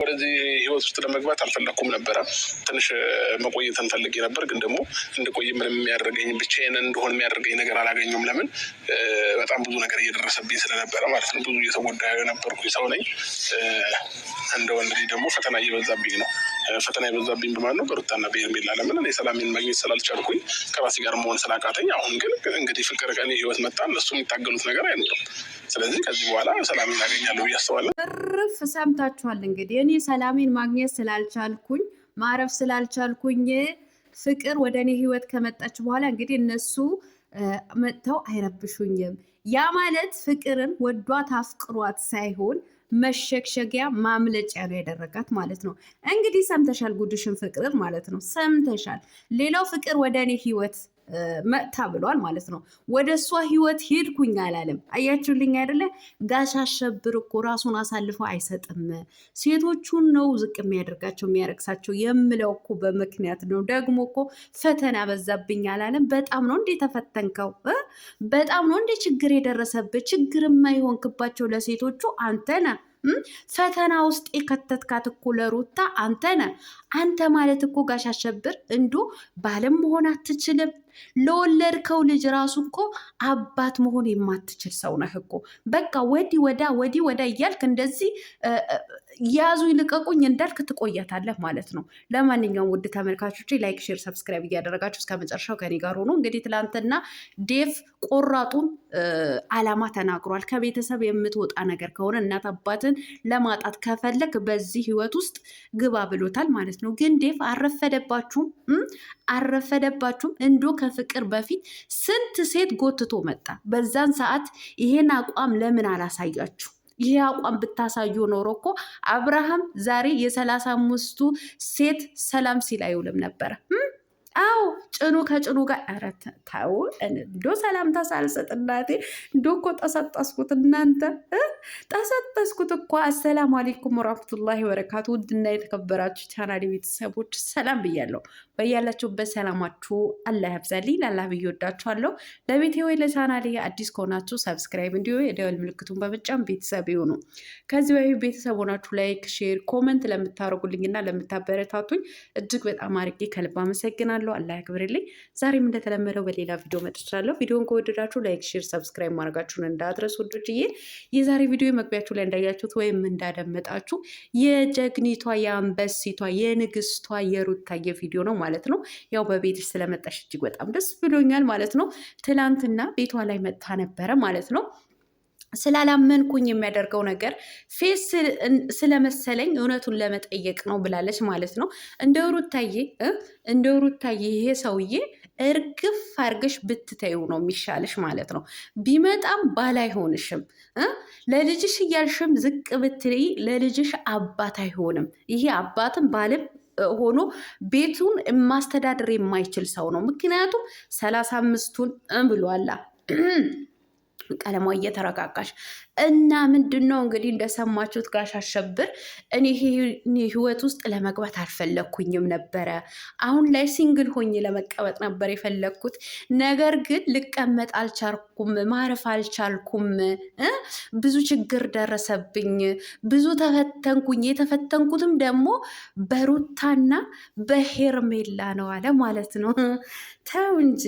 ወደዚህ ህይወት ውስጥ ለመግባት አልፈለኩም ነበረ። ትንሽ መቆየትን ፈልጌ ነበር፣ ግን ደግሞ እንድቆይ ምንም የሚያደርገኝ ብቻዬን እንደሆን የሚያደርገኝ ነገር አላገኘሁም። ለምን በጣም ብዙ ነገር እየደረሰብኝ ስለነበረ ማለት ነው። ብዙ እየተጎዳ የነበርኩ ሰው ነኝ። እንደ ወንድ ልጅ ደግሞ ፈተና እየበዛብኝ ነው። ፈተና የበዛብኝ በማን ነው? በሩታና በሄርሜላ። ለምን እኔ ሰላሜን ማግኘት ስላልቻልኩኝ ከራሴ ጋር መሆን ስላቃተኝ፣ አሁን ግን እንግዲህ ፍቅር ከእኔ ህይወት መጣ፣ እነሱ የሚታገሉት ነገር አይኖርም። ስለዚህ ከዚህ በኋላ ሰላሜን አገኛለሁ ብዬ አስባለሁ። እርፍ ሰምታችኋል። እንግዲህ እኔ ሰላሜን ማግኘት ስላልቻልኩኝ ማረፍ ስላልቻልኩኝ ፍቅር ወደ እኔ ህይወት ከመጣች በኋላ እንግዲህ እነሱ መጥተው አይረብሹኝም። ያ ማለት ፍቅርን ወዷት አፍቅሯት ሳይሆን መሸግሸጊያ ማምለጫ ነው ያደረጋት ማለት ነው። እንግዲህ ሰምተሻል፣ ጉድሽን ፍቅር ማለት ነው ሰምተሻል። ሌላው ፍቅር ወደ እኔ ህይወት መጥታ ብሏል ማለት ነው። ወደ እሷ ህይወት ሄድኩኝ አላለም። አያችሁልኝ አይደለ? ጋሽ አሸብር እኮ ራሱን አሳልፎ አይሰጥም። ሴቶቹን ነው ዝቅ የሚያደርጋቸው የሚያረክሳቸው የምለው እኮ በምክንያት ነው። ደግሞ እኮ ፈተና በዛብኝ አላለም። በጣም ነው እንዴ ተፈተንከው? በጣም ነው እንዴ ችግር የደረሰብህ? ችግር የማይሆንክባቸው ለሴቶቹ አንተ ነህ። ፈተና ውስጥ የከተትካት እኮ ለሩታ አንተ ነህ። አንተ ማለት እኮ ጋሽ አሸብር እንዶ ባለም መሆን አትችልም። ለወለድከው ልጅ ራሱ እኮ አባት መሆን የማትችል ሰው ነህ እኮ። በቃ ወዲህ ወዳ እያልክ እንደዚህ ያዙ ይልቀቁኝ እንዳልክ ትቆያታለህ ማለት ነው። ለማንኛውም ውድ ተመልካቾች ላይክ፣ ሼር፣ ሰብስክራይብ እያደረጋችሁ እስከ መጨረሻው ከኔ ጋር ሆኖ እንግዲህ ትላንትና ዴቭ ቆራጡን አላማ ተናግሯል። ከቤተሰብ የምትወጣ ነገር ከሆነ እናት አባትን ለማጣት ከፈለግ በዚህ ህይወት ውስጥ ግባ ብሎታል ማለት ነው። ግን ዴቭ አረፈደባችሁም እንዶ ከፍቅር በፊት ስንት ሴት ጎትቶ መጣ። በዛን ሰዓት ይሄን አቋም ለምን አላሳያችሁ? ይሄ አቋም ብታሳዩ ኖሮ እኮ አብርሃም ዛሬ የ35ቱ ሴት ሰላም ሲል አይውልም ነበረ። አዎ ጭኑ ከጭኑ ጋር ኧረ ተው እንዶ ሰላምታ ሳልሰጥ እናቴ እንዶ እኮ ጠሰጠስኩት። እናንተ ጠሰጠስኩት እኮ። አሰላሙ አለይኩም ወራህመቱላሂ ወበረካቱ። ውድና የተከበራችሁ ቻናል ቤተሰቦች ሰላም ብያለሁ። በያላችሁበት ሰላማችሁ አላህ ያብዛልኝ። ላላህ ብዬ ወዳችኋለሁ። ለቤቴ ወይ ለቻናሌ አዲስ ከሆናችሁ ሰብስክራይብ እንዲሁ የደወል ምልክቱን በመጫን ቤተሰብ ይሁኑ። ከዚህ በፊት ቤተሰብ ሆናችሁ ላይክ፣ ሼር፣ ኮመንት ለምታደርጉልኝና ለምታበረታቱኝ እጅግ በጣም አድርጌ ከልብ አመሰግናለሁ። አላህ ያክብርልኝ። ዛሬም እንደተለመደው በሌላ ቪዲዮ መጥቻለሁ። ቪዲዮን ከወደዳችሁ ላይክ፣ ሼር፣ ሰብስክራይብ ማድረጋችሁን እንዳትረሱ ውዶችዬ። የዛሬ ቪዲዮ መግቢያችሁ ላይ እንዳያችሁት ወይም እንዳደመጣችሁ የጀግኒቷ የአንበሲቷ የንግስቷ የሩታዬ ቪዲዮ ነው ማለት ነው። ያው በቤትሽ ስለመጣሽ እጅግ በጣም ደስ ብሎኛል ማለት ነው። ትላንትና ቤቷ ላይ መጥታ ነበረ ማለት ነው። ስላላመንኩኝ የሚያደርገው ነገር ፌስ ስለመሰለኝ እውነቱን ለመጠየቅ ነው ብላለች ማለት ነው። እንደ ሩታዬ ይሄ ሰውዬ እርግፍ አርገሽ ብትተዩ ነው የሚሻልሽ ማለት ነው። ቢመጣም ባል አይሆንሽም። ለልጅሽ እያልሽም ዝቅ ብትይ ለልጅሽ አባት አይሆንም። ይሄ አባትም ባልም ሆኖ ቤቱን ማስተዳደር የማይችል ሰው ነው። ምክንያቱም 35ቱን ብሏላ ቀለሟ እየተረጋጋሽ እና ምንድን ነው እንግዲህ እንደሰማችሁት ጋሽ አሸብር እኔ ህይወት ውስጥ ለመግባት አልፈለግኩኝም ነበረ። አሁን ላይ ሲንግል ሆኜ ለመቀመጥ ነበር የፈለግኩት። ነገር ግን ልቀመጥ አልቻልኩም፣ ማረፍ አልቻልኩም። ብዙ ችግር ደረሰብኝ፣ ብዙ ተፈተንኩኝ። የተፈተንኩትም ደግሞ በሩታና በሄርሜላ ነው አለ ማለት ነው። ተው እንጂ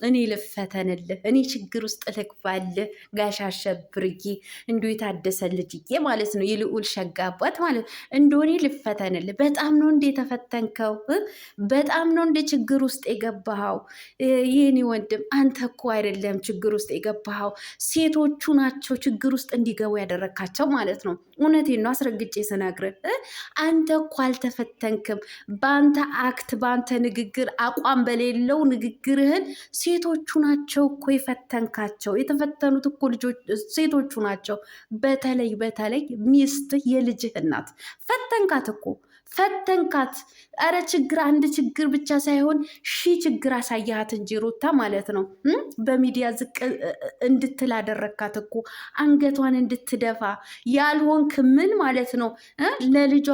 እኔ ልፈተንልህ፣ እኔ ችግር ውስጥ ልግባልህ ጋሽ አሸብርዬ፣ እንዲሁ የታደሰ ልጅዬ ማለት ነው። የልዑል ሸጋባት ማለት እንደሆነ ልፈተንልህ። በጣም ነው እንዴ ተፈተንከው? በጣም ነው እንዴ ችግር ውስጥ የገባኸው? የኔ ወንድም አንተ እኮ አይደለም ችግር ውስጥ የገባኸው፣ ሴቶቹ ናቸው ችግር ውስጥ እንዲገቡ ያደረካቸው ማለት ነው። እውነቴን ነው አስረግጬ ስነግርህ። አንተ እኮ አልተፈተንክም። በአንተ አክት፣ በአንተ ንግግር፣ አቋም በሌለው ንግግርህን ሴቶቹ ናቸው እኮ የፈተንካቸው። የተፈተኑት እኮ ልጆች ሴቶቹ ናቸው። በተለይ ሚስት የልጅህ እናት ፈተንካት እኮ ፈተንካት። አረ ችግር አንድ ችግር ብቻ ሳይሆን ችግር አሳያት እንጂ ሩታ ማለት ነው። በሚዲያ ዝቅ እንድትል አደረግካት እኮ አንገቷን እንድትደፋ ያልሆንክ ምን ማለት ነው? ለልጇ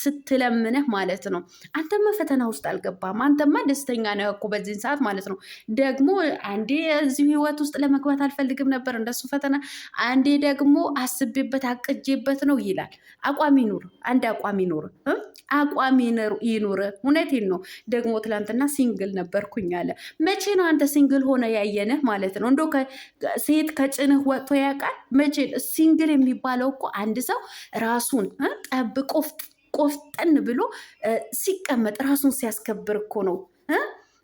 ስትለምነህ ማለት ነው። አንተማ ፈተና ውስጥ አልገባም። አንተማ ደስተኛ ነህ እኮ በዚህን ሰዓት ማለት ነው። ደግሞ አንዴ እዚህ ህይወት ውስጥ ለመግባት አልፈልግም ነበር እንደሱ ፈተና፣ አንዴ ደግሞ አስቤበት አቅጄበት ነው ይላል። አቋም ይኑር፣ አንድ አቋም ይኑር፣ አቋም ይኑር። እውነቴን ነው። ደግሞ ትላንትና ሲንግል ነበርኩኝ አለ። መቼ ነው አንተ ሲንግል ሆነ ያየነህ ማለት ነው? እንደው ሴት ከጭንህ ወጥቶ ያውቃል? መቼ ሲንግል የሚባለው እኮ አንድ ሰው ራሱን ጠብቆ ቆፍጠን ብሎ ሲቀመጥ ራሱን ሲያስከብር እኮ ነው።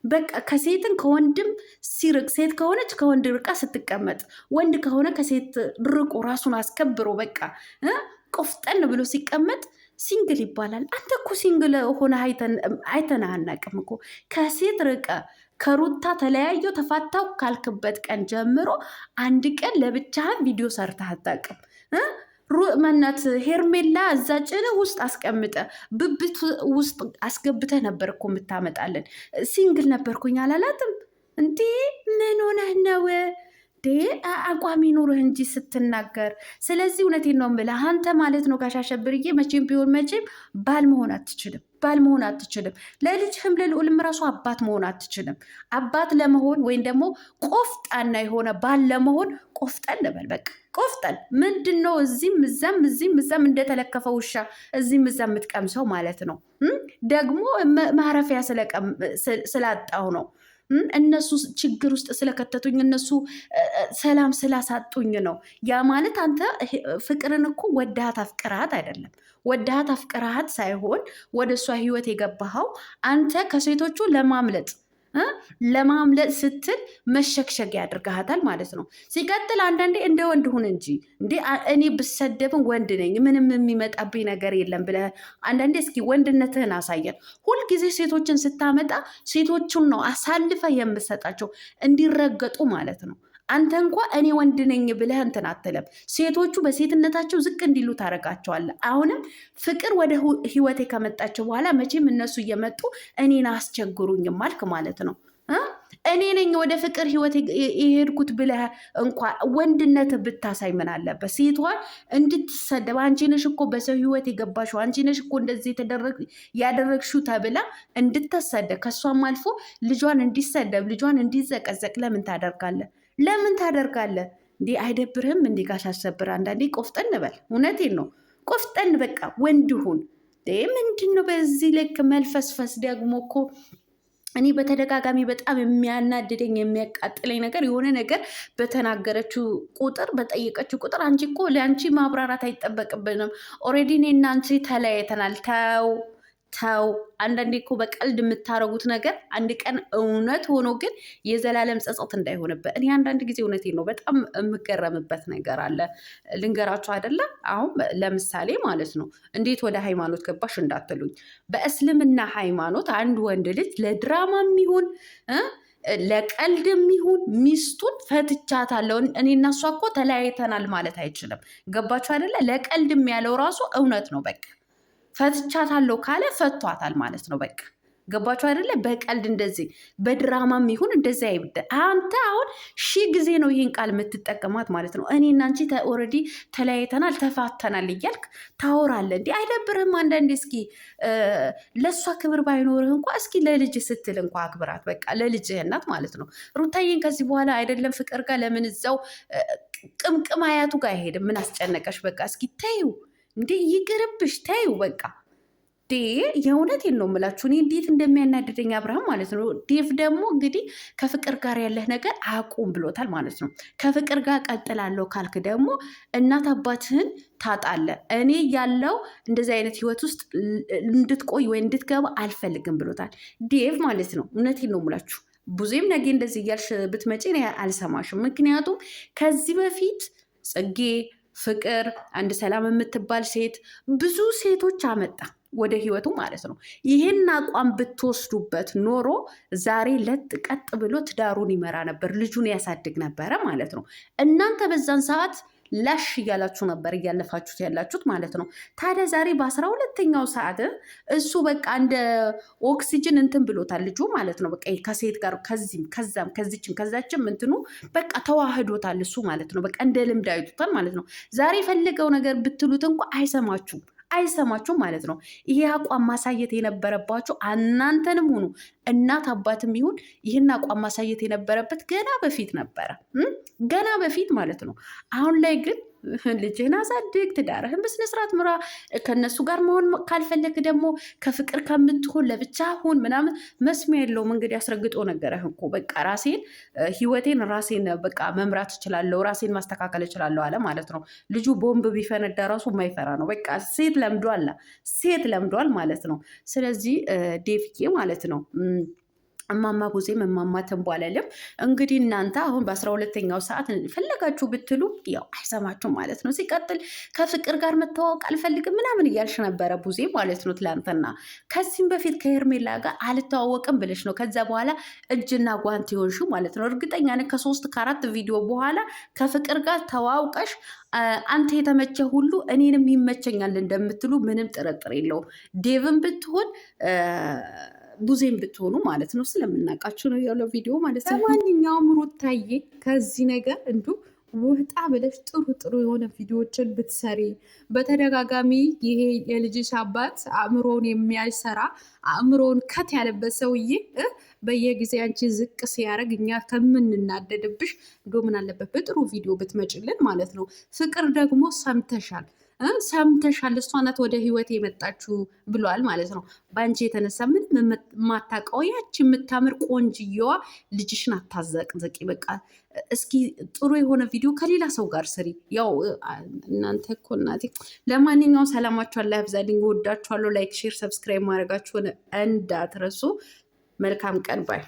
በቃ ከሴትን ከወንድም ሲርቅ፣ ሴት ከሆነች ከወንድ ርቃ ስትቀመጥ፣ ወንድ ከሆነ ከሴት ርቆ ራሱን አስከብሮ በቃ ቆፍጠን ብሎ ሲቀመጥ ሲንግል ይባላል። አንተ እኮ ሲንግል ሆነ አይተን አናቅም እኮ። ከሴት ርቀ ከሩታ ተለያየው ተፋታው ካልክበት ቀን ጀምሮ አንድ ቀን ለብቻህን ቪዲዮ ሰርተህ አታውቅም። መናት ሄርሜላ እዛ ጭንህ ውስጥ አስቀምጠ ብብት ውስጥ አስገብተህ ነበር እኮ የምታመጣለን። ሲንግል ነበርኩኝ አላላትም እንዴ? ምን ሆነህ ነው? አቋም ይኑርህ እንጂ ስትናገር። ስለዚህ እውነቴን ነው የምልህ አንተ ማለት ነው ጋሽ አሸብርዬ መቼም ቢሆን መቼም ባል መሆን አትችልም። ባል መሆን አትችልም። ለልጅህም ለልዑልም ራሱ አባት መሆን አትችልም። አባት ለመሆን ወይም ደግሞ ቆፍጣና የሆነ ባል ለመሆን ቆፍጠን በል በቃ ቆፍጠን። ምንድን ነው እዚህም እዛም እንደተለከፈ ውሻ እዚህም እዛም የምትቀምሰው ማለት ነው። ደግሞ ማረፊያ ስላጣው ነው። እነሱ ችግር ውስጥ ስለከተቱኝ፣ እነሱ ሰላም ስላሳጡኝ ነው። ያ ማለት አንተ ፍቅርን እኮ ወዳሃት አፍቅርሃት አይደለም። ወዳሃት አፍቅርሃት ሳይሆን ወደ እሷ ህይወት የገባኸው አንተ ከሴቶቹ ለማምለጥ ስትል መሸክሸግ ያደርግሃታል ማለት ነው። ሲቀጥል አንዳንዴ እንደ ወንድ ሁን እንጂ እኔ ብሰደብን ወንድ ነኝ ምንም የሚመጣብኝ ነገር የለም ብለህ አንዳንዴ እስኪ ወንድነትህን አሳየን። ሁልጊዜ ሴቶችን ስታመጣ ሴቶቹን ነው አሳልፈ የምሰጣቸው እንዲረገጡ ማለት ነው። አንተ እንኳ እኔ ወንድ ነኝ ብለህ እንትን አትለም። ሴቶቹ በሴትነታቸው ዝቅ እንዲሉ ታደርጋቸዋለህ። አሁንም ፍቅር ወደ ህይወቴ ከመጣቸው በኋላ መቼም እነሱ እየመጡ እኔን አስቸግሩኝም አልክ ማለት ነው። እኔ ነኝ ወደ ፍቅር ህይወት የሄድኩት ብለህ እንኳ ወንድነት ብታሳይ ምን አለበት? ሴቷን እንድትሰደብ አንቺ ነሽ እኮ በሰው ህይወት የገባሽው፣ አንቺ ነሽ እኮ እንደዚህ ያደረግሽው ተብላ እንድትሰደብ፣ ከሷም አልፎ ልጇን እንዲሰደብ፣ ልጇን እንዲዘቀዘቅ ለምን ታደርጋለህ? ለምን ታደርጋለህ? እንዲህ አይደብርህም? እንዲህ ጋሽ አሸብር አንዳንዴ ቆፍጠን በል። እውነቴን ነው። ቆፍጠን በቃ ወንድ ሁን። ምንድን ነው በዚህ ልክ መልፈስፈስ? ደግሞ እኮ እኔ በተደጋጋሚ በጣም የሚያናድደኝ የሚያቃጥለኝ ነገር የሆነ ነገር በተናገረችው ቁጥር በጠየቀችው ቁጥር አንቺ እኮ ለአንቺ ማብራራት አይጠበቅብንም። ኦልሬዲ እኔ እና አንቺ ተለያይተናል። ተው። አንዳንዴ እኮ በቀልድ የምታረጉት ነገር አንድ ቀን እውነት ሆኖ ግን የዘላለም ጸጸት እንዳይሆንበት። እኔ አንዳንድ ጊዜ እውነቴን ነው በጣም የምገረምበት ነገር አለ። ልንገራችሁ አይደለም። አሁን ለምሳሌ ማለት ነው እንዴት ወደ ሃይማኖት ገባሽ እንዳትሉኝ፣ በእስልምና ሃይማኖት አንድ ወንድ ልጅ ለድራማም ይሁን ለቀልድም ይሁን ሚስቱን ፈትቻታለሁ እኔ እና እሷ እኮ ተለያይተናል ማለት አይችልም። ገባችሁ አይደለ? ለቀልድም ያለው ራሱ እውነት ነው። በቃ ፈትቻታለሁ ካለ ፈቷታል ማለት ነው። በቃ ገባችሁ አይደለ? በቀልድ እንደዚህ በድራማም ይሁን እንደዚህ አይብደ። አንተ አሁን ጊዜ ነው ይህን ቃል የምትጠቀማት ማለት ነው። እኔና አንቺ ኦልሬዲ ተለያይተናል ተፋተናል እያልክ ታወራለህ። እንዲህ አይደብርህም? አንዳንዴ እስኪ ለእሷ ክብር ባይኖርህ እንኳ እስኪ ለልጅ ስትል እንኳ አክብራት። በቃ ለልጅህ እናት ማለት ነው። ሩታዬን ከዚህ በኋላ አይደለም ፍቅር ጋር ለምን እዛው ቅምቅም አያቱ ጋር አይሄድም? ምን አስጨነቀሽ? በቃ እስኪ ተይው እንዴ ይቅርብሽ፣ ተይው በቃ። የእውነቴን ነው የምላችሁ እኔ እንዴት እንደሚያናድደኝ አብርሃም ማለት ነው። ዴቭ ደግሞ እንግዲህ ከፍቅር ጋር ያለህ ነገር አቁም ብሎታል ማለት ነው። ከፍቅር ጋር ቀጥላለሁ ካልክ ደግሞ እናት አባትህን ታጣለህ። እኔ ያለው እንደዚህ አይነት ህይወት ውስጥ እንድትቆይ ወይ እንድትገባ አልፈልግም ብሎታል ዴቭ ማለት ነው። እውነቴን ነው የምላችሁ። ብዙም ነገ እንደዚህ እያልሽ ብትመጪ እኔ አልሰማሽም። ምክንያቱም ከዚህ በፊት ጽጌ፣ ፍቅር፣ አንድ ሰላም የምትባል ሴት ብዙ ሴቶች አመጣ ወደ ህይወቱ ማለት ነው። ይህን አቋም ብትወስዱበት ኖሮ ዛሬ ለጥ ቀጥ ብሎ ትዳሩን ይመራ ነበር፣ ልጁን ያሳድግ ነበረ ማለት ነው። እናንተ በዛን ሰዓት ላሽ እያላችሁ ነበር እያለፋችሁት ያላችሁት ማለት ነው። ታዲያ ዛሬ በ12ኛው ሰዓት እሱ በቃ እንደ ኦክሲጅን እንትን ብሎታል ልጁ ማለት ነው። በቃ ከሴት ጋር ከዚህም ከዛም ከዚችም ከዛችም እንትኑ በቃ ተዋህዶታል እሱ ማለት ነው። በቃ እንደ ልምድ አይቶታል ማለት ነው። ዛሬ የፈለገው ነገር ብትሉት እንኳ አይሰማችሁም ማለት ነው። ይሄ አቋም ማሳየት የነበረባችሁ እናንተንም ሆኑ እናት አባትም ይሁን ይህን አቋም ማሳየት የነበረበት ገና በፊት ነበረ፣ ገና በፊት ማለት ነው። አሁን ላይ ግን ልጅህን አሳድግ፣ ትዳርህን በስነስርዓት ምራ። ከነሱ ጋር መሆን ካልፈለግ ደግሞ ከፍቅር ከምትሆን ለብቻ ሁን ምናምን መስሚያ የለውም። እንግዲህ አስረግጦ ነገረህ እኮ በቃ ህይወቴን ራሴን በቃ መምራት እችላለሁ፣ ራሴን ማስተካከል እችላለሁ አለ ማለት ነው። ልጁ ቦምብ ቢፈነዳ ራሱ የማይፈራ ነው። በቃ ሴት ለምዷል ማለት ነው። ስለዚህ ዴቪዬ ማለት ነው እማማ ቡዜም እማማ ተንቧለልም እንግዲህ እናንተ አሁን በ12ኛው ሰዓት ፈለጋችሁ ብትሉ ያው አይሰማችሁም ማለት ነው። ሲቀጥል ከፍቅር ጋር መተዋወቅ አልፈልግም ምናምን እያልሽ ነበረ ቡዜ ማለት ነው ትላንትና። ከዚህም በፊት ከሄርሜላ ጋር አልተዋወቅም ብለሽ ነው ከዛ በኋላ እጅና ጓንት የሆንሹ ማለት ነው። እርግጠኛ ነኝ ከ3 ከ4 ቪዲዮ በኋላ ከፍቅር ጋር ተዋውቀሽ አንተ የተመቸ ሁሉ እኔንም ይመቸኛል እንደምትሉ ምንም ጥርጥር የለውም። ዴቭን ብትሆን ቡዜን ብትሆኑ ማለት ነው። ስለምናውቃችሁ ነው ያለው ቪዲዮ ማለት ነው። ለማንኛውም ሩታዬ ከዚህ ነገር እንዱ ወጣ ብለሽ ጥሩ የሆነ ቪዲዮዎችን ብትሰሪ፣ በተደጋጋሚ ይሄ የልጅሽ አባት አእምሮውን የሚያሰራ አእምሮውን ከት ያለበት ሰውዬ በየጊዜ አንቺ ዝቅ ሲያደርግ እኛ ከምንናደድብሽ እንዶ ምን አለበት በጥሩ ቪዲዮ ብትመጭልን ማለት ነው። ፍቅር ደግሞ ሰምተሻል፣ እሷ ናት ወደ ህይወት የመጣችሁ ብሏል ማለት ነው። በአንቺ የተነሳ ምንም የማታውቀው ያቺ የምታምር ቆንጅየዋ ልጅሽን አታዘቅዘቂ። በቃ እስኪ ጥሩ የሆነ ቪዲዮ ከሌላ ሰው ጋር ስሪ። ያው እናንተ እኮ እናቴ። ለማንኛውም ሰላማችሁ አላህ ያብዛልኝ። ወዳችኋለሁ። ላይክ፣ ሼር፣ ሰብስክራይብ ማድረጋችሁን እንዳትረሱ። መልካም ቀን ባይ